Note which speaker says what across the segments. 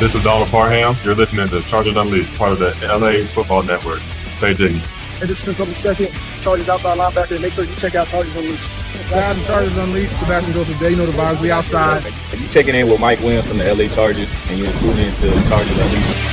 Speaker 1: This is Donald Parham. You're listening to Chargers Unleashed, part of the LAFB Network. Stay tuned.
Speaker 2: And this is on the second Chargers outside linebacker. Make sure you check out Chargers Unleashed.
Speaker 3: Guys, Chargers Unleashed. Sebastian Joseph Day, you know the vibes. We outside.
Speaker 4: If you checking in with Mike Williams from the LA Chargers and you're tuning into Chargers Unleashed.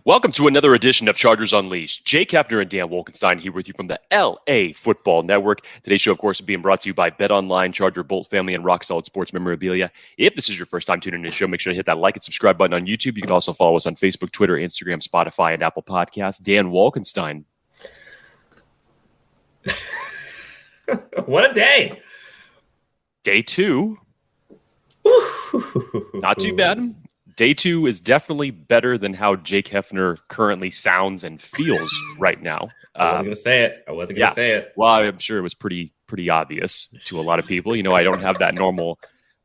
Speaker 5: Welcome to another edition of Chargers Unleashed. Jake Hefner and Daiyan Wolkenstein here with you from the LAFB Network. Today's show, of course, is being brought to you by BetOnline, Charger Bolt Family, and Rock Solid Sports Memorabilia. If this is your first time tuning in to the show, make sure to hit that like and subscribe button on YouTube. You can also follow us on Facebook, Twitter, Instagram, Spotify, and Apple Podcasts. Daiyan Wolkenstein.
Speaker 6: What a day.
Speaker 5: Day 2. Not too bad. Day 2 is definitely better than how Jake Hefner currently sounds and feels right now.
Speaker 6: I wasn't going to say it.
Speaker 5: Well, I'm sure it was pretty obvious to a lot of people. You know, I don't have that normal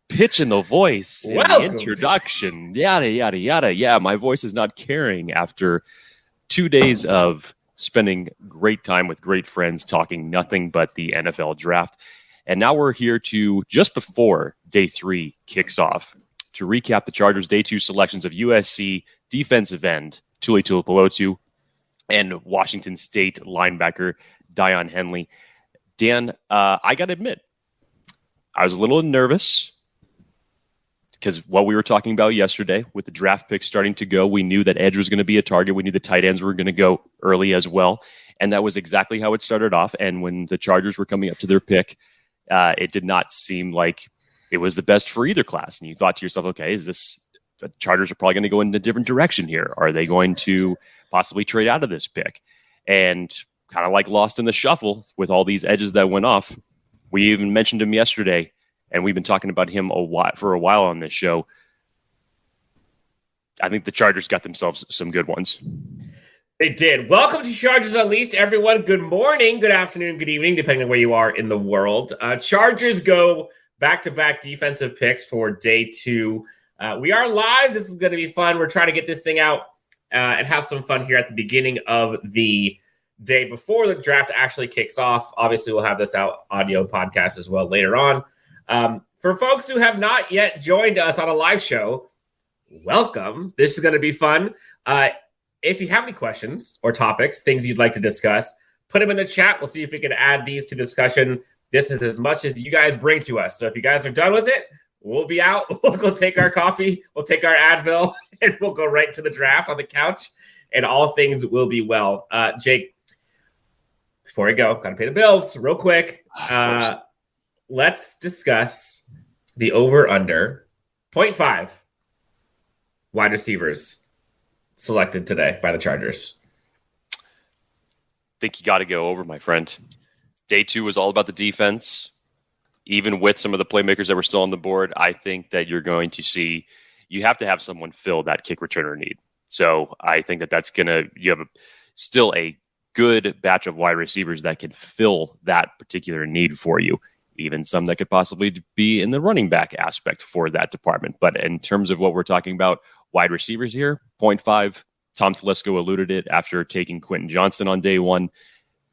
Speaker 5: pitch in the voice in the introduction. Yada, yada, yada. Yeah, my voice is not carrying after 2 days of spending great time with great friends talking nothing but the NFL draft. And now we're here to, just before Day 3 kicks off, to recap the Chargers' Day 2 selections of USC defensive end Tuli Tuipulotu and Washington State linebacker Daiyan Henley. Dan, I got to admit, I was a little nervous because what we were talking about yesterday with the draft picks starting to go, we knew that edge was going to be a target. We knew the tight ends were going to go early as well. And that was exactly how it started off. And when the Chargers were coming up to their pick, it did not seem like it was the best for either class. And you thought to yourself, okay, the Chargers are probably going to go in a different direction here. Are they going to possibly trade out of this pick? And kind of like lost in the shuffle with all these edges that went off. We even mentioned him yesterday, and we've been talking about him for a while on this show. I think the Chargers got themselves some good ones.
Speaker 6: They did. Welcome to Chargers Unleashed, everyone. Good morning, good afternoon, good evening, depending on where you are in the world. Chargers go back-to-back defensive picks for Day 2. We are live. This is going to be fun. We're trying to get this thing out and have some fun here at the beginning of the day before the draft actually kicks off. Obviously, we'll have this out audio podcast as well later on. For folks who have not yet joined us on a live show, welcome. This is going to be fun. If you have any questions or topics, things you'd like to discuss, put them in the chat. We'll see if we can add these to discussion. This is as much as you guys bring to us. So if you guys are done with it, we'll be out. We'll go take our coffee. We'll take our Advil, and we'll go right to the draft on the couch, and all things will be well. Jake, before we go, got to pay the bills real quick. Let's discuss the over-under 0.5 wide receivers selected today by the Chargers.
Speaker 5: Think you got to go over, my friend. Day 2 was all about the defense. Even with some of the playmakers that were still on the board, I think that you're going to see you have to have someone fill that kick returner need. So I think that that's going to, you have still a good batch of wide receivers that can fill that particular need for you. Even some that could possibly be in the running back aspect for that department. But in terms of what we're talking about, wide receivers here, 0.5. Tom Telesco alluded it after taking Quentin Johnston on day 1.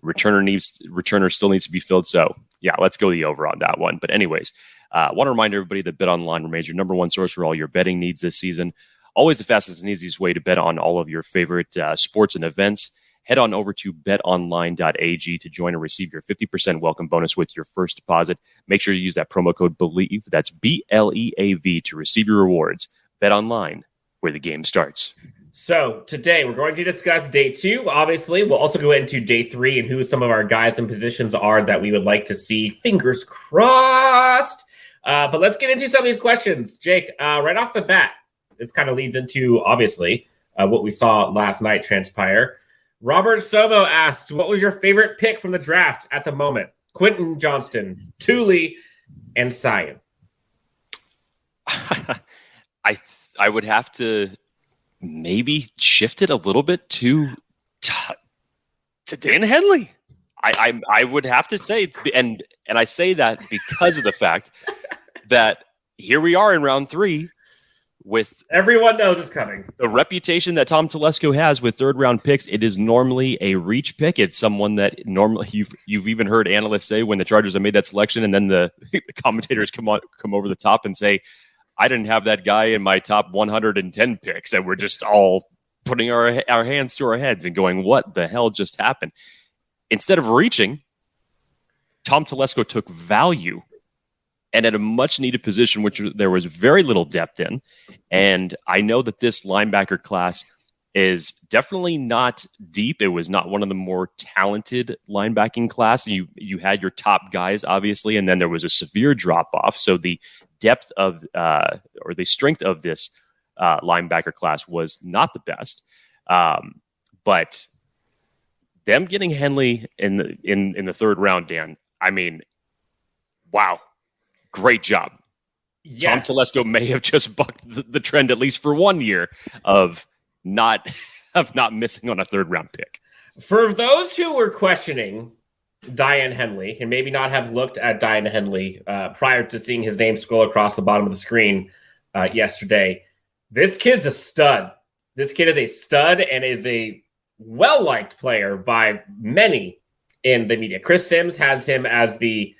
Speaker 5: Returner still needs to be filled. So yeah, let's go the over on that one. But anyways, I want to remind everybody that BetOnline remains your number one source for all your betting needs this season. Always the fastest and easiest way to bet on all of your favorite sports and events. Head on over to betonline.ag to join and receive your 50% welcome bonus with your first deposit. Make sure you use that promo code BELIEVE. That's BLEAV to receive your rewards. BetOnline, where the game starts.
Speaker 6: So today we're going to discuss Day 2. Obviously, we'll also go into Day 3 and who some of our guys and positions are that we would like to see. Fingers crossed. But let's get into some of these questions. Jake, right off the bat, this kind of leads into, obviously, what we saw last night transpire. Robert Somo asks, what was your favorite pick from the draft at the moment? Quentin Johnston, Tuli, and Sion.
Speaker 5: I would have to maybe shift it a little bit to Daiyan Henley. I would have to say it's, and I say that because of the fact that here we are in round 3 with
Speaker 6: everyone knows it's coming.
Speaker 5: The reputation that Tom Telesco has with third-round picks, it is normally a reach pick. It's someone that normally you've even heard analysts say when the Chargers have made that selection, and then the commentators come over the top and say, "I didn't have that guy in my top 110 picks," and we're just all putting our hands to our heads and going, "What the hell just happened?" Instead of reaching, Tom Telesco took value. And at a much-needed position, which there was very little depth in. And I know that this linebacker class is definitely not deep. It was not one of the more talented linebacking class. You had your top guys, obviously, and then there was a severe drop-off. So the depth of or the strength of this linebacker class was not the best. But them getting Henley in the third round, Dan, I mean, wow. Great job. Yes. Tom Telesco may have just bucked the trend, at least for 1 year, of not missing on a third round pick.
Speaker 6: For those who were questioning Daiyan Henley and maybe not have looked at Daiyan Henley prior to seeing his name scroll across the bottom of the screen yesterday, this kid's a stud. This kid is a stud and is a well-liked player by many in the media. Chris Sims has him as the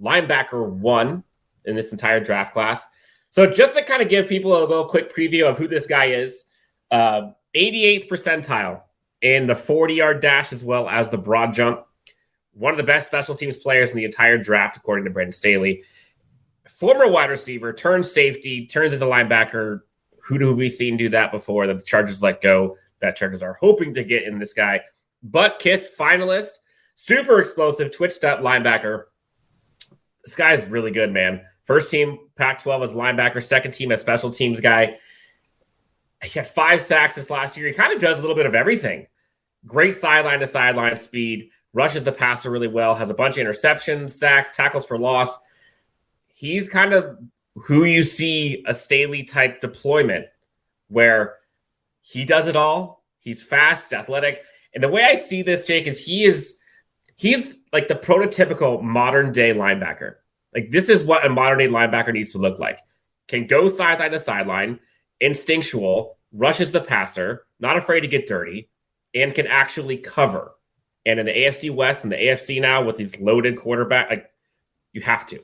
Speaker 6: linebacker 1 in this entire draft class. So just to kind of give people a little quick preview of who this guy is, 88th percentile in the 40-yard dash as well as the broad jump. One of the best special teams players in the entire draft, according to Brandon Staley. Former wide receiver, turns safety, turns into linebacker. Who have we seen do that before that the Chargers let go, that Chargers are hoping to get in this guy? Butt Kiss finalist, super explosive, twitched up linebacker. This guy's really good, man. First team Pac-12 as linebacker, second team as special teams guy. He had 5 sacks this last year. He kind of does a little bit of everything. Great sideline to sideline speed, rushes the passer really well, has a bunch of interceptions, sacks, tackles for loss. He's kind of who you see a Staley type deployment where he does it all. He's fast, athletic. And the way I see this, Jake, is he's like the prototypical modern day linebacker. Like this is what a modern day linebacker needs to look like. Can go sideline to sideline, instinctual, rushes the passer, not afraid to get dirty, and can actually cover. And in the AFC West and the AFC now with these loaded quarterback, like you have to.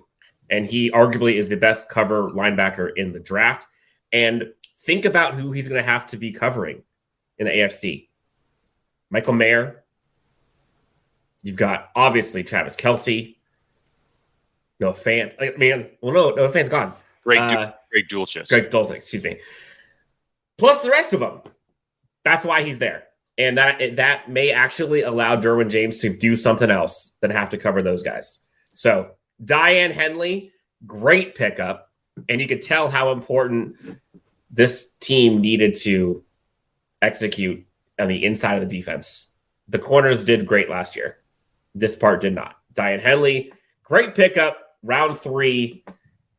Speaker 6: And he arguably is the best cover linebacker in the draft. And think about who he's going to have to be covering in the AFC. Michael Mayer. You've got, obviously, Travis Kelce. Noah Fant. Noah Fant's gone.
Speaker 5: Greg Dulcich.
Speaker 6: Greg Dulcich, excuse me. Plus the rest of them. That's why he's there. And that may actually allow Derwin James to do something else than have to cover those guys. So, Daiyan Henley, great pickup. And you could tell how important this team needed to execute on the inside of the defense. The corners did great last year. This part did not. Daiyan Henley, great pickup, round 3,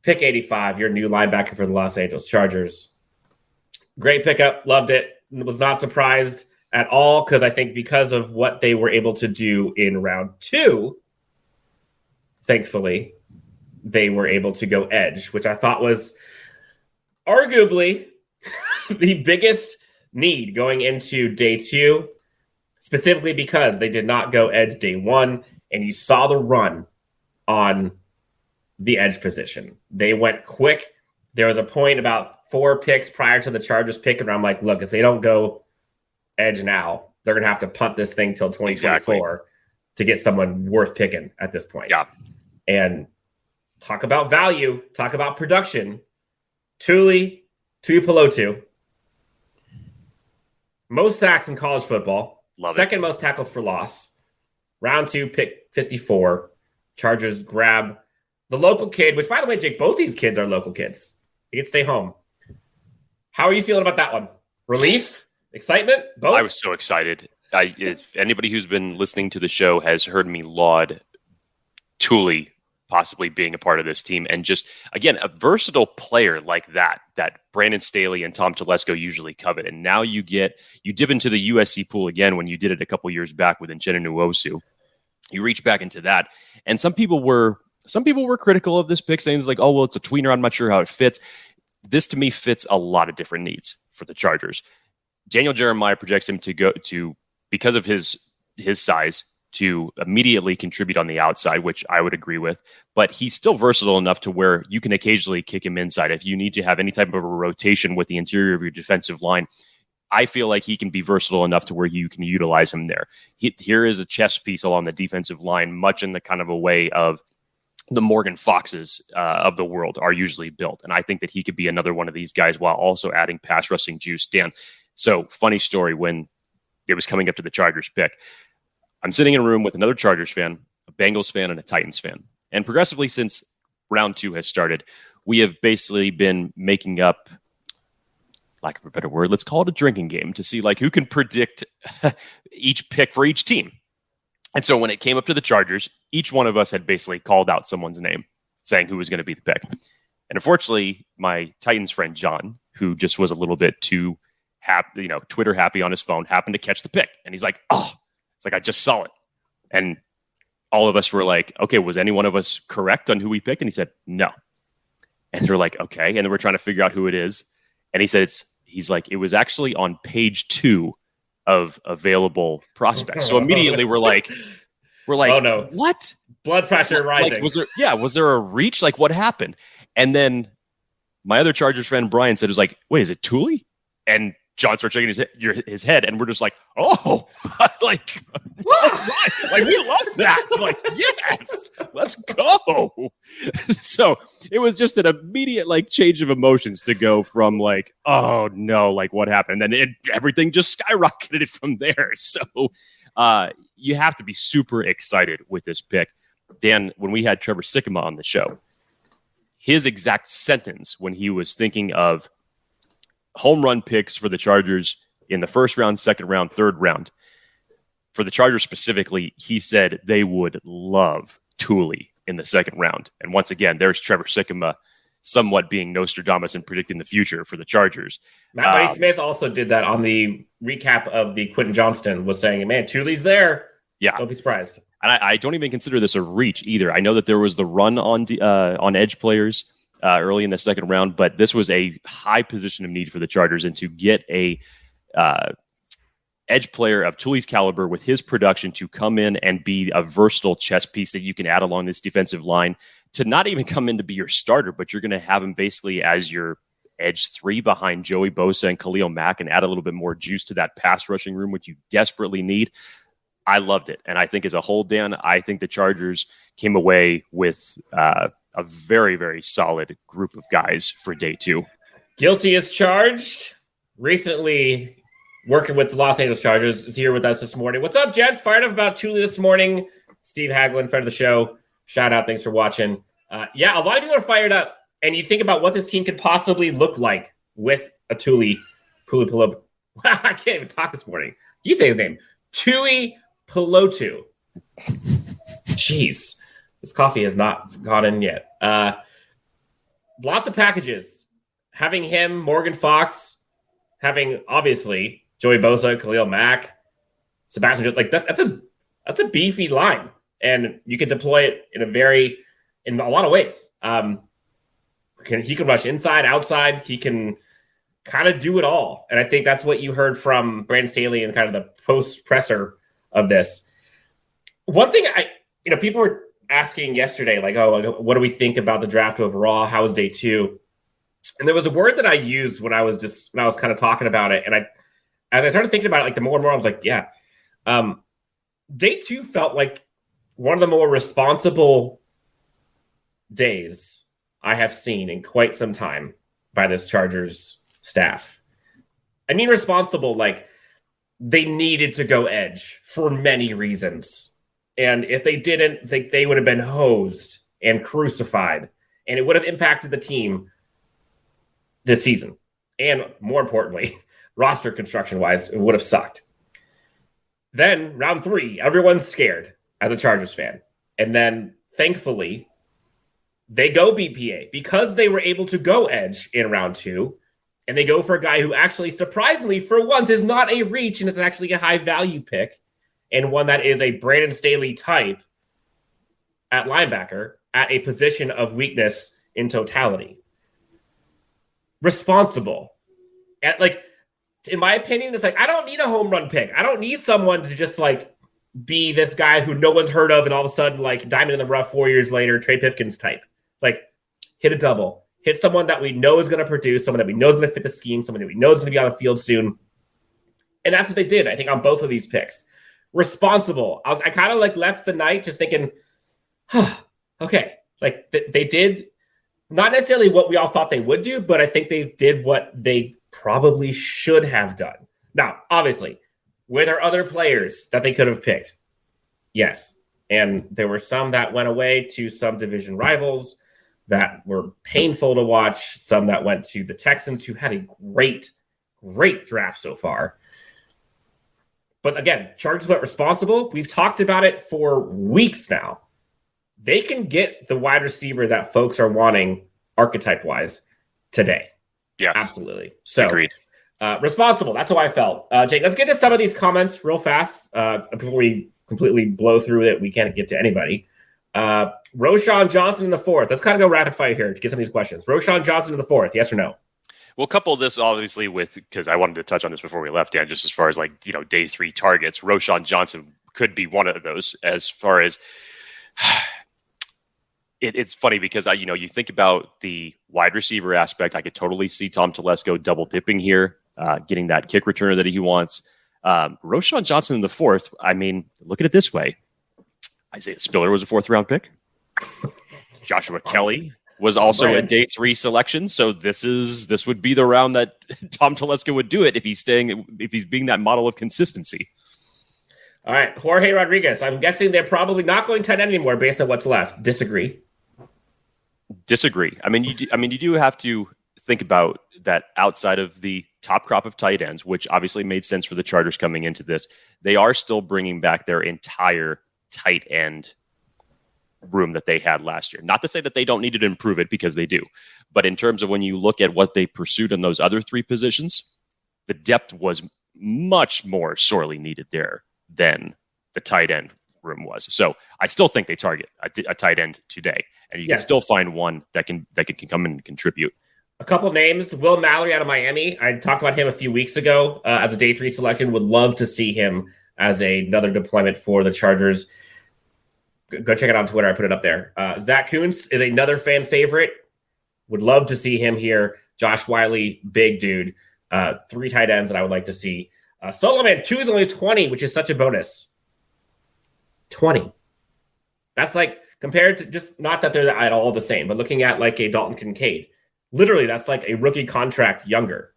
Speaker 6: pick 85, your new linebacker for the Los Angeles Chargers. Great pickup, loved it. Was not surprised at all because of what they were able to do in round 2. Thankfully, they were able to go edge, which I thought was arguably the biggest need going into day 2, specifically because they did not go edge day 1, and you saw the run on the edge position. They went quick. There was a point about 4 picks prior to the Chargers pick, and I'm like, look, if they don't go edge now, they're going to have to punt this thing till 2024 to get someone worth picking at this point.
Speaker 5: Yeah.
Speaker 6: And talk about value, talk about production. Tuli, Tuipulotu. Most sacks in college football. Second most tackles for loss. Round 2, pick 54. Chargers grab the local kid, which, by the way, Jake, both these kids are local kids. They get to stay home. How are you feeling about that one? Relief? Excitement? Both?
Speaker 5: I was so excited. If anybody who's been listening to the show has heard me laud Tuli possibly being a part of this team, and just, again, a versatile player like that Brandon Staley and Tom Telesco usually covet. And now you dip into the USC pool again when you did it a couple years back with Uchenna Nwosu. You reach back into that. And some people were critical of this pick, saying it's like, oh, well, it's a tweener. I'm not sure how it fits. this to me fits a lot of different needs for the Chargers. Daniel Jeremiah projects him to go to, because of his size, to immediately contribute on the outside, which I would agree with. But he's still versatile enough to where you can occasionally kick him inside. If you need to have any type of a rotation with the interior of your defensive line, I feel like he can be versatile enough to where you can utilize him there. Here is a chess piece along the defensive line, much in the kind of a way of the Morgan Foxes of the world are usually built. And I think that he could be another one of these guys while also adding pass rushing juice. Dan, so funny story, when it was coming up to the Chargers pick, I'm sitting in a room with another Chargers fan, a Bengals fan, and a Titans fan. And progressively, since round 2 has started, we have basically been making up, lack of a better word, let's call it a drinking game to see like who can predict each pick for each team. And so when it came up to the Chargers, each one of us had basically called out someone's name, saying who was going to be the pick. And unfortunately, my Titans friend, John, who just was a little bit too happy, Twitter happy on his phone, happened to catch the pick. And he's like, it's like, I just saw it. And all of us were like, okay, was any one of us correct on who we picked? And he said, no. And they're like, okay. And then we're trying to figure out who it is. And he said, he's like, it was actually on page 2 of available prospects. So immediately we're like, oh no, what?
Speaker 6: Blood pressure rising.
Speaker 5: Like, was there a reach? Like, what happened? And then my other Chargers friend, Brian, said, it was like, wait, is it Tuli? And John starts shaking his head, and we're just like, oh, like, like we love that. Like, yes, let's go. So it was just an immediate like change of emotions to go from like, oh no, like what happened, and everything just skyrocketed from there. So you have to be super excited with this pick, Dan. When we had Trevor Sikkema on the show, his exact sentence when he was thinking of home run picks for the Chargers in the first round, second round, third round. For the Chargers specifically, he said they would love Tuli in the second round. And once again, there's Trevor Sikkema somewhat being Nostradamus and predicting the future for the Chargers.
Speaker 6: Matt Buddy Smith also did that on the recap of the Quentin Johnston, was saying, man, Tuli's there.
Speaker 5: Yeah.
Speaker 6: Don't be surprised.
Speaker 5: And I don't even consider this a reach either. I know that there was the run on edge players early in the second round, but this was a high position of need for the Chargers, and to get a edge player of Tuli's caliber with his production to come in and be a versatile chess piece that you can add along this defensive line, to not even come in to be your starter, but you're going to have him basically as your edge 3 behind Joey Bosa and Khalil Mack, and add a little bit more juice to that pass rushing room, which you desperately need. I loved it. And I think as a whole, Dan, I think the Chargers came away with a very, very solid group of guys for day 2.
Speaker 6: Guilty as charged. Recently working with the Los Angeles Chargers is here with us this morning. What's up, gents? Fired up about Tuli this morning. Steve Hagelin, friend of the show. Shout out. Thanks for watching. A lot of people are fired up. And you think about what this team could possibly look like with a Tuipulotu. I can't even talk this morning. You say his name. Tuipulotu. Jeez. This coffee has not gone in yet. Lots of packages. Having him, Morgan Fox, having obviously Joey Bosa, Khalil Mack, Sebastian, like that's a beefy line, and you can deploy it in a lot of ways. He can rush inside, outside. He can kind of do it all, and I think that's what you heard from Brandon Staley and kind of the post presser of this. One thing people were asking yesterday, like, what do we think about the draft overall? How was day 2? And there was a word that I used when I was kind of talking about it. And as I started thinking about it, like the more and more, I was like, yeah, day 2 felt like one of the more responsible days I have seen in quite some time by this Chargers staff. I mean, responsible, like they needed to go edge for many reasons. And if they didn't, they would have been hosed and crucified, and it would have impacted the team this season. And more importantly, roster construction-wise, it would have sucked. Then, round 3, everyone's scared as a Chargers fan. And then, thankfully, they go BPA because they were able to go edge in round 2. And they go for a guy who actually, surprisingly, for once, is not a reach and is actually a high-value pick. And one that is a Brandon Staley type at linebacker at a position of weakness in totality. responsible. And like, in my opinion, it's like, I don't need a home run pick. I don't need someone to just like be this guy who no one's heard of and all of a sudden like diamond in the rough 4 years later, Trey Pipkins type. Like, hit a double. Hit someone that we know is going to produce, someone that we know is going to fit the scheme, someone that we know is going to be on the field soon. And that's what they did, I think, on both of these picks. Responsible. I kind of like left the night just thinking, okay. Like they did not necessarily what we all thought they would do, but I think they did what they probably should have done. Now, obviously, were there other players that they could have picked? Yes. And there were some that went away to some division rivals that were painful to watch, some that went to the Texans, who had a great draft so far. But again, Chargers went responsible. We've talked about it for weeks now. They can get the wide receiver that folks are wanting archetype-wise today.
Speaker 5: Yes.
Speaker 6: Absolutely. So,
Speaker 5: agreed.
Speaker 6: Responsible. That's how I felt. Jake, let's get to some of these comments real fast before we completely blow through it. We can't get to anybody. Roschon Johnson in the fourth. Let's kind of go rapid fire here to get some of these questions. Roschon Johnson in the fourth. Yes or no?
Speaker 5: We'll couple this obviously with, because I wanted to touch on this before we left, Dan, just as far as like, day 3 targets. Roschon Johnson could be one of those. As far as it's funny because you think about the wide receiver aspect. I could totally see Tom Telesco double dipping here, getting that kick returner that he wants. Roschon Johnson in the fourth. I mean, look at it this way: Isaiah Spiller was a 4th round pick. Joshua Kelly was also a day 3 selection. So this would be the round that Tom Telesco would do it if he's being that model of consistency.
Speaker 6: All right, Jorge Rodriguez. I'm guessing they're probably not going tight end anymore based on what's left. Disagree.
Speaker 5: I mean, you do have to think about that outside of the top crop of tight ends, which obviously made sense for the Chargers coming into this. They are still bringing back their entire tight end room that they had last year. Not to say that they don't need to improve it, because they do. But in terms of when you look at what they pursued in those other 3 positions, the depth was much more sorely needed there than the tight end room was. So I still think they target a tight end today, and you can still find one that can come in and contribute.
Speaker 6: A couple names: Will Mallory out of Miami. I talked about him a few weeks ago as a day 3 selection. Would love to see him as another deployment for the Chargers. Go check it out on Twitter. I put it up there. Zach Kuntz is another fan favorite. Would love to see him here. Josh Wiley, big dude. 3 tight ends that I would like to see. Solomon, 2 is only 20, which is such a bonus. 20. That's like, compared to, just not that they're at all the same, but looking at like a Dalton Kincaid. Literally, that's like a rookie contract younger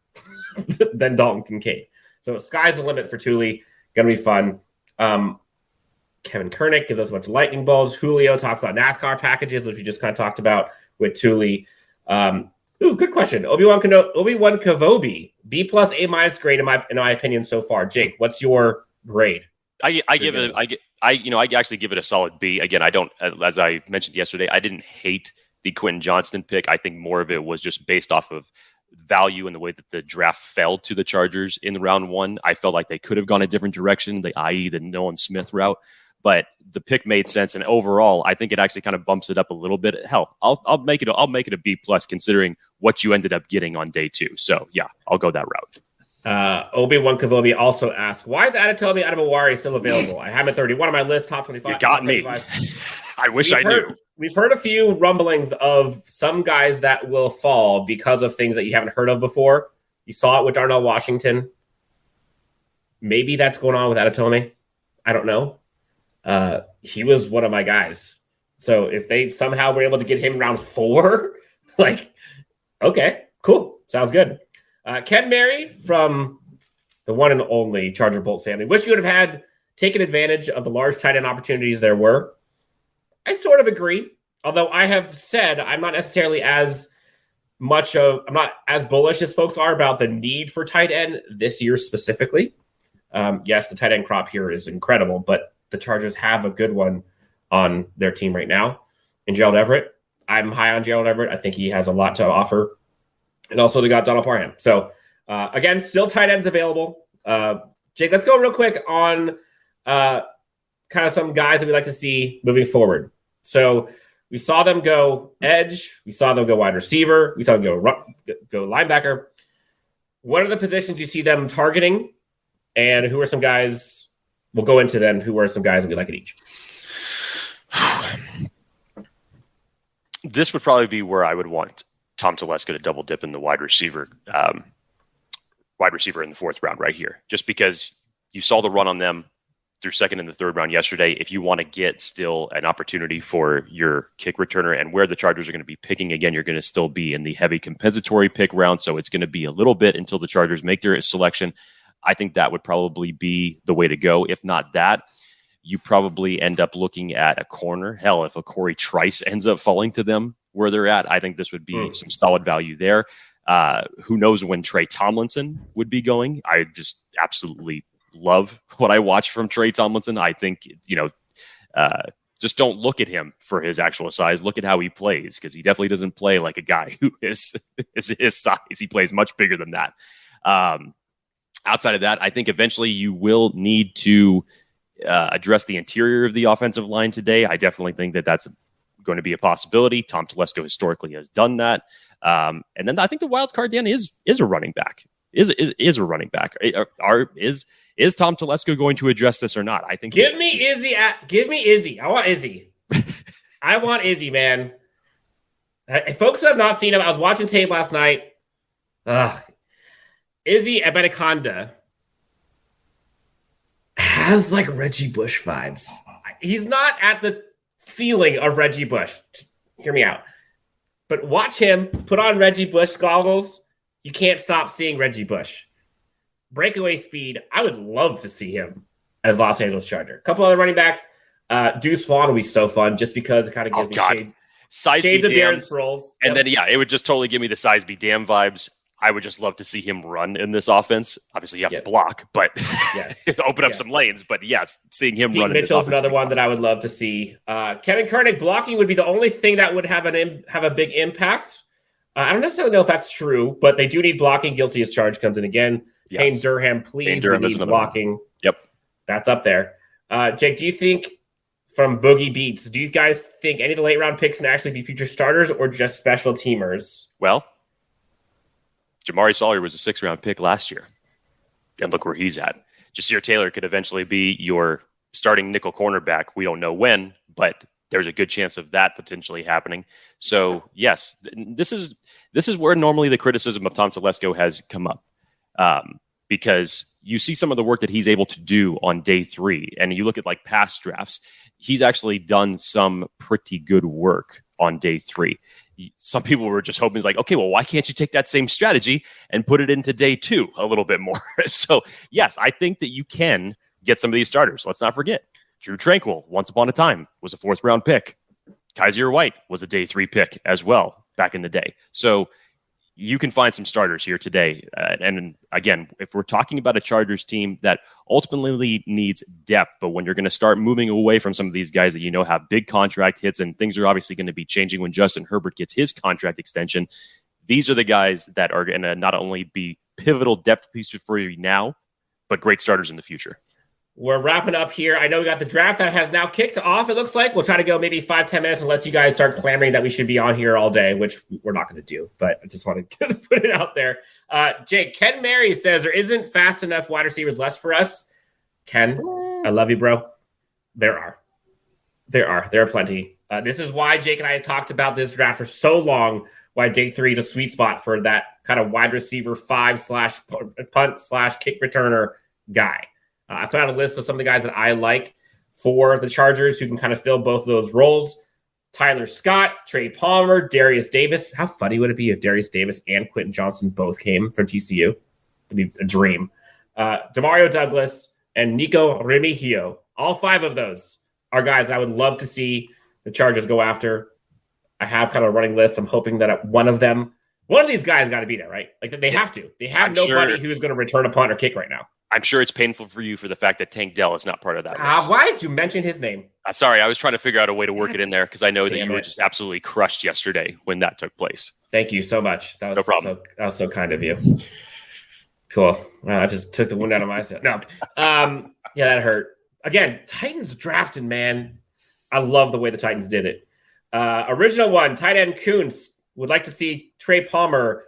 Speaker 6: than Dalton Kincaid. So sky's the limit for Tuli. Going to be fun. Kevin Kernick gives us a bunch of lightning bolts. Julio talks about NASCAR packages, which we just kind of talked about with Tuli. Good question. Obi-Wan Kavobi, B+, A- grade in my opinion so far. Jake, what's your grade?
Speaker 5: I actually give it a solid B. Again, I don't, as I mentioned yesterday, I didn't hate the Quentin Johnston pick. I think more of it was just based off of value and the way that the draft fell to the Chargers in round 1. I felt like they could have gone a different direction, i.e. the Nolan Smith route. But the pick made sense, and overall, I think it actually kind of bumps it up a little bit. Hell, I'll make it a B+ considering what you ended up getting on day 2. So yeah, I'll go that route.
Speaker 6: Obi-Wan Kavobi also asked, why is Adetomi Adebawari still available? I have him at 31 on my list, top 25.
Speaker 5: You got me. I wish I knew.
Speaker 6: We've heard a few rumblings of some guys that will fall because of things that you haven't heard of before. You saw it with Darnell Washington. Maybe that's going on with Adetomi. I don't know. He was one of my guys. So if they somehow were able to get him round 4, like, okay, cool. Sounds good. Ken Mary from the one and only Charger Bolt family. Wish you would have taken advantage of the large tight end opportunities there were. I sort of agree. Although I have said I'm not necessarily I'm not as bullish as folks are about the need for tight end this year specifically. Yes, the tight end crop here is incredible, but the Chargers have a good one on their team right now in Gerald Everett. I'm high on Gerald Everett. I think he has a lot to offer. And also they got Donald Parham. So again, still tight ends available. Jake, let's go real quick on kind of some guys that we'd like to see moving forward. So We saw them go edge. We saw them go wide receiver. We saw them go linebacker. What are the positions you see them targeting? And who are some guys? We'll go into them. Who are some guys that we like at each?
Speaker 5: This would probably be where I would want Tom Telesco to double dip in the wide receiver in the fourth round right here, just because you saw the run on them through second and the third round yesterday. If you want to get still an opportunity for your kick returner and where the Chargers are going to be picking again, you're going to still be in the heavy compensatory pick round. So it's going to be a little bit until the Chargers make their selection. I think that would probably be the way to go. If not that, you probably end up looking at a corner. Hell, if a Corey Trice ends up falling to them where they're at, I think this would be some solid value there. Who knows when Trey Tomlinson would be going? I just absolutely love what I watch from Trey Tomlinson. I think, just don't look at him for his actual size. Look at how he plays, because he definitely doesn't play like a guy who is his size. He plays much bigger than that. Outside of that, I think eventually you will need to address the interior of the offensive line today. I definitely think that that's going to be a possibility. Tom Telesco historically has done that. And then I think the wild card, Dan, is a running back. Is a running back. Is Tom Telesco going to address this or not? I think.
Speaker 6: Give me Izzy. I want Izzy. I want Izzy, man. Folks who have not seen him, I was watching tape last night. Izzy Abanikanda has like Reggie Bush vibes. He's not at the ceiling of Reggie Bush. Just hear me out. But watch him put on Reggie Bush goggles. You can't stop seeing Reggie Bush. Breakaway speed. I would love to see him as Los Angeles Charger. A couple other running backs. Deuce Vaughn will be so fun just because it kind of gives me shades of Darren Sproles.
Speaker 5: And then, it would just totally give me the size be damn vibes. I would just love to see him run in this offense. Obviously, you have to block, but open up some lanes. But yes, seeing him run in this offense. Mitchell's
Speaker 6: another one that I would love to see. Kevin Koenig blocking would be the only thing that would have a big impact. I don't necessarily know if that's true, but they do need blocking. Guilty as charged comes in again.
Speaker 5: Yes.
Speaker 6: Payne Durham, please. We need blocking.
Speaker 5: One. Yep.
Speaker 6: That's up there. Jake, do you think from Boogie Beats, do you guys think any of the late round picks can actually be future starters or just special teamers?
Speaker 5: Well, Jamari Sawyer was a 6th round pick last year. And look where he's at. Jasir Taylor could eventually be your starting nickel cornerback. We don't know when, but there's a good chance of that potentially happening. So, yes, this is where normally the criticism of Tom Telesco has come up. Because you see some of the work that he's able to do on day 3, and you look at like past drafts, he's actually done some pretty good work on day 3. Some people were just hoping, like, okay, well, why can't you take that same strategy and put it into day 2 a little bit more? So, yes, I think that you can get some of these starters. Let's not forget, Drew Tranquil, once upon a time, was a 4th round pick. Kaiser White was a day 3 pick as well back in the day. So you can find some starters here today. And again, if we're talking about a Chargers team that ultimately needs depth, but when you're going to start moving away from some of these guys that you know have big contract hits, and things are obviously going to be changing when Justin Herbert gets his contract extension, these are the guys that are going to not only be pivotal depth pieces for you now, but great starters in the future.
Speaker 6: We're wrapping up here. I know we got the draft that has now kicked off, it looks like. We'll try to go maybe 5-10 minutes unless you guys start clamoring that we should be on here all day, which we're not going to do, but I just want to put it out there. Jake, Ken Mary says there isn't fast enough wide receivers left for us. Ken, I love you, bro. There are plenty. This is why Jake and I talked about this draft for so long, why day 3 is a sweet spot for that kind of wide receiver 5/punt/kick returner guy. I put out a list of some of the guys that I like for the Chargers who can kind of fill both of those roles. Tyler Scott, Trey Palmer, Darius Davis. How funny would it be if Darius Davis and Quentin Johnson both came from TCU? It'd be a dream. Demario Douglas and Nico Remigio. All 5 of those are guys I would love to see the Chargers go after. I have kind of a running list. I'm hoping that one of these guys got to be there, right? Like they have to. They have nobody who's going to return a punt or kick right now.
Speaker 5: I'm sure it's painful for you for the fact that Tank Dell is not part of that list.
Speaker 6: Why did you mention his name?
Speaker 5: Sorry, I was trying to figure out a way to work it in there because I know that you were just absolutely crushed yesterday when that took place.
Speaker 6: Thank you so much. That was
Speaker 5: no problem.
Speaker 6: That was so kind of you. Cool. Well, I just took the wind out of my sail. No. Yeah, that hurt. Again, Titans drafting, man. I love the way the Titans did it. Original one, tight end Kuntz would like to see Trey Palmer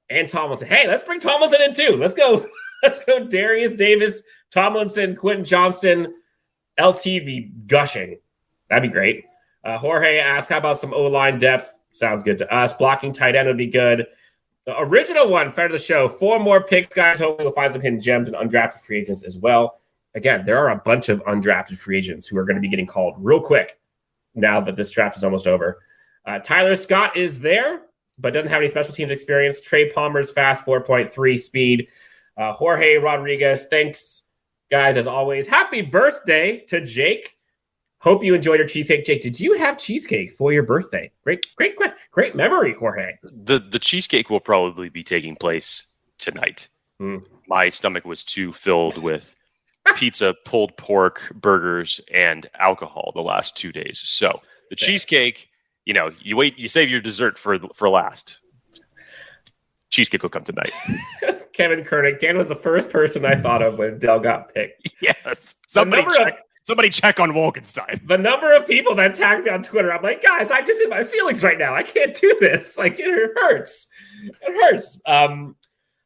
Speaker 6: and Tomlinson. Hey, let's bring Tomlinson in too. Let's go. Let's go. Darius Davis, Tomlinson, Quentin Johnston, LT be gushing. That'd be great. Jorge asked, how about some O-line depth? Sounds good to us. Blocking tight end would be good. The original one, friend of the show, 4 more picks, guys. Hopefully we'll find some hidden gems and undrafted free agents as well. Again, there are a bunch of undrafted free agents who are going to be getting called real quick now that this draft is almost over. Tyler Scott is there, but doesn't have any special teams experience. Trey Palmer's fast 4.3 speed. Jorge Rodriguez, thanks, guys, as always. Happy birthday to Jake. Hope you enjoyed your cheesecake. Jake, did you have cheesecake for your birthday? Great memory, Jorge.
Speaker 5: The cheesecake will probably be taking place tonight. My stomach was too filled with pizza, pulled pork, burgers, and alcohol the last 2 days. So the cheesecake, you save your dessert for last. Cheesecake will come tonight.
Speaker 6: Kevin Koenig. Dan was the first person I thought of when Dell got picked.
Speaker 5: Yes. Somebody check on Wolkenstein.
Speaker 6: The number of people that tagged me on Twitter, I'm like, guys, I'm just in my feelings right now. I can't do this. Like, it hurts. It hurts.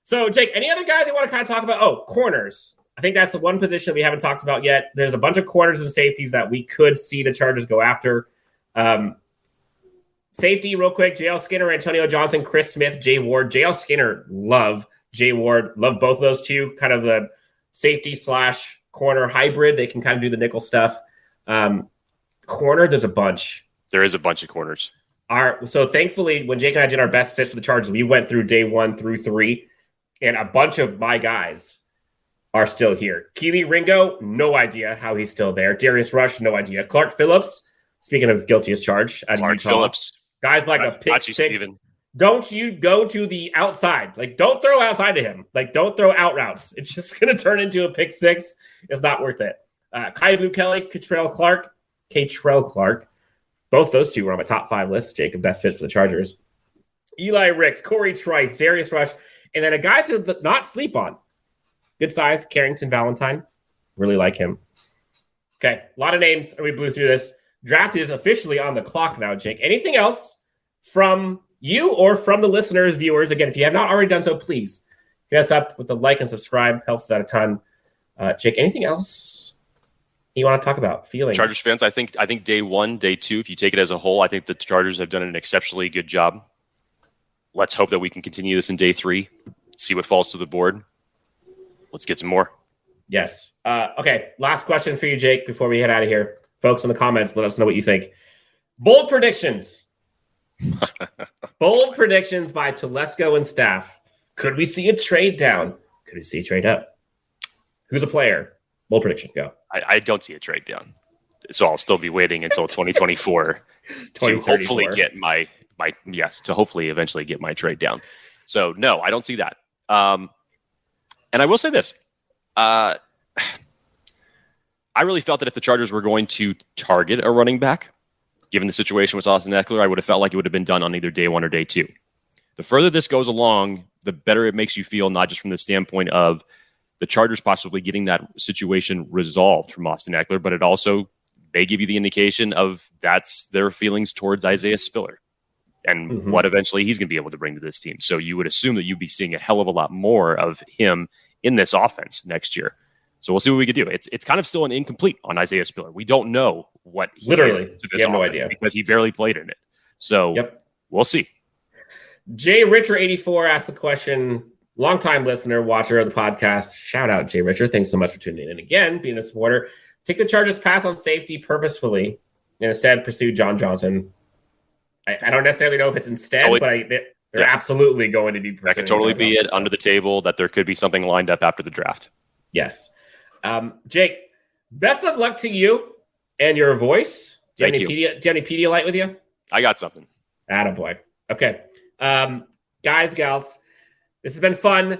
Speaker 6: So, Jake, any other guys you want to kind of talk about? Oh, corners. I think that's the one position we haven't talked about yet. There's a bunch of corners and safeties that we could see the Chargers go after. Safety, real quick, JL Skinner, Antonio Johnson, Chris Smith, Jay Ward. JL Skinner, love. Jay Ward, love both of those two. Kind of the safety / corner hybrid. They can kind of do the nickel stuff. Corner, there's a bunch.
Speaker 5: There is a bunch of corners.
Speaker 6: So thankfully, when Jake and I did our best fits for the Chargers, we went through day 1 through 3, and a bunch of my guys are still here. Keely Ringo, no idea how he's still there. Darius Rush, no idea. Clark Phillips, speaking of guilty as charged.
Speaker 5: Clark Phillips.
Speaker 6: Guys like a pick six.
Speaker 5: Steven.
Speaker 6: Don't you go to the outside. Like, don't throw outside to him. Like, don't throw out routes. It's just going to turn into a pick 6. It's not worth it. Kai Blue Kelly, Catrell Clark. Both those two were on my top 5 list, Jake, of best fits for the Chargers. Eli Ricks, Corey Trice, Darius Rush, and then a guy to not sleep on. Good size, Carrington Valentine. Really like him. Okay, a lot of names. We blew through this. Draft is officially on the clock now, Jake. Anything else from you or from the listeners, viewers? Again, if you have not already done so, please hit us up with the like and subscribe. Helps us out a ton. Jake, anything else you want to talk about? Feelings?
Speaker 5: Chargers fans, I think day 1, day 2, if you take it as a whole, I think the Chargers have done an exceptionally good job. Let's hope that we can continue this in day 3, see what falls to the board. Let's get some more.
Speaker 6: Yes. Okay, last question for you, Jake, before we head out of here. Folks in the comments, let us know what you think. Bold predictions. Bold predictions by Telesco and staff. Could we see a trade down? Could we see a trade up? Who's a player? Bold prediction, go.
Speaker 5: I don't see a trade down. So I'll still be waiting until 2024 to hopefully get my to hopefully eventually get my trade down. So no, I don't see that. And I will say this. I really felt that if the Chargers were going to target a running back, given the situation with Austin Eckler, I would have felt like it would have been done on either day 1 or day 2. The further this goes along, the better it makes you feel, not just from the standpoint of the Chargers possibly getting that situation resolved from Austin Eckler, but it also may give you the indication of that's their feelings towards Isaiah Spiller and what eventually he's going to be able to bring to this team. So you would assume that you'd be seeing a hell of a lot more of him in this offense next year. So we'll see what we can do. It's kind of still an incomplete on Isaiah Spiller. We don't know what he is to this offense no idea because he barely played in it. So we'll see.
Speaker 6: Jay Richer 84 asked the question. Longtime listener, watcher of the podcast. Shout out, Jay Richer. Thanks so much for tuning in again, being a supporter. Take the Chargers pass on safety purposefully and instead pursue John Johnson. I don't necessarily know if it's instead, but they're absolutely going to be pursuing.
Speaker 5: That could totally John be Johnson. It under the table that there could be something lined up after the draft.
Speaker 6: Yes. Jake, best of luck to you and your voice. Do you have any Pedialyte with you?
Speaker 5: I got something.
Speaker 6: Attaboy. Okay. Guys, gals, this has been fun.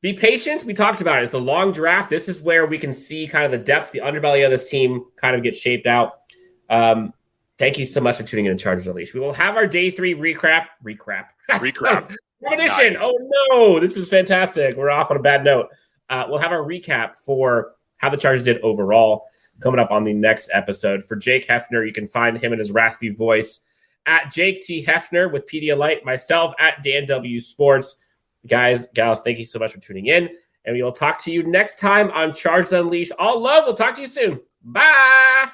Speaker 6: Be patient. We talked about it. It's a long draft. This is where we can see kind of the depth, the underbelly of this team kind of get shaped out. Thank you so much for tuning in to Chargers Unleashed. We will have our day 3 recap. Edition. Nice. Oh, no. This is fantastic. We're off on a bad note. We'll have our recap for how the Chargers did overall coming up on the next episode. For Jake Hefner, you can find him in his raspy voice at Jake T. Hefner with Pedialyte, myself at Dan W. Sports. Guys, gals, thank you so much for tuning in. And we will talk to you next time on Chargers Unleashed. All love. We'll talk to you soon. Bye.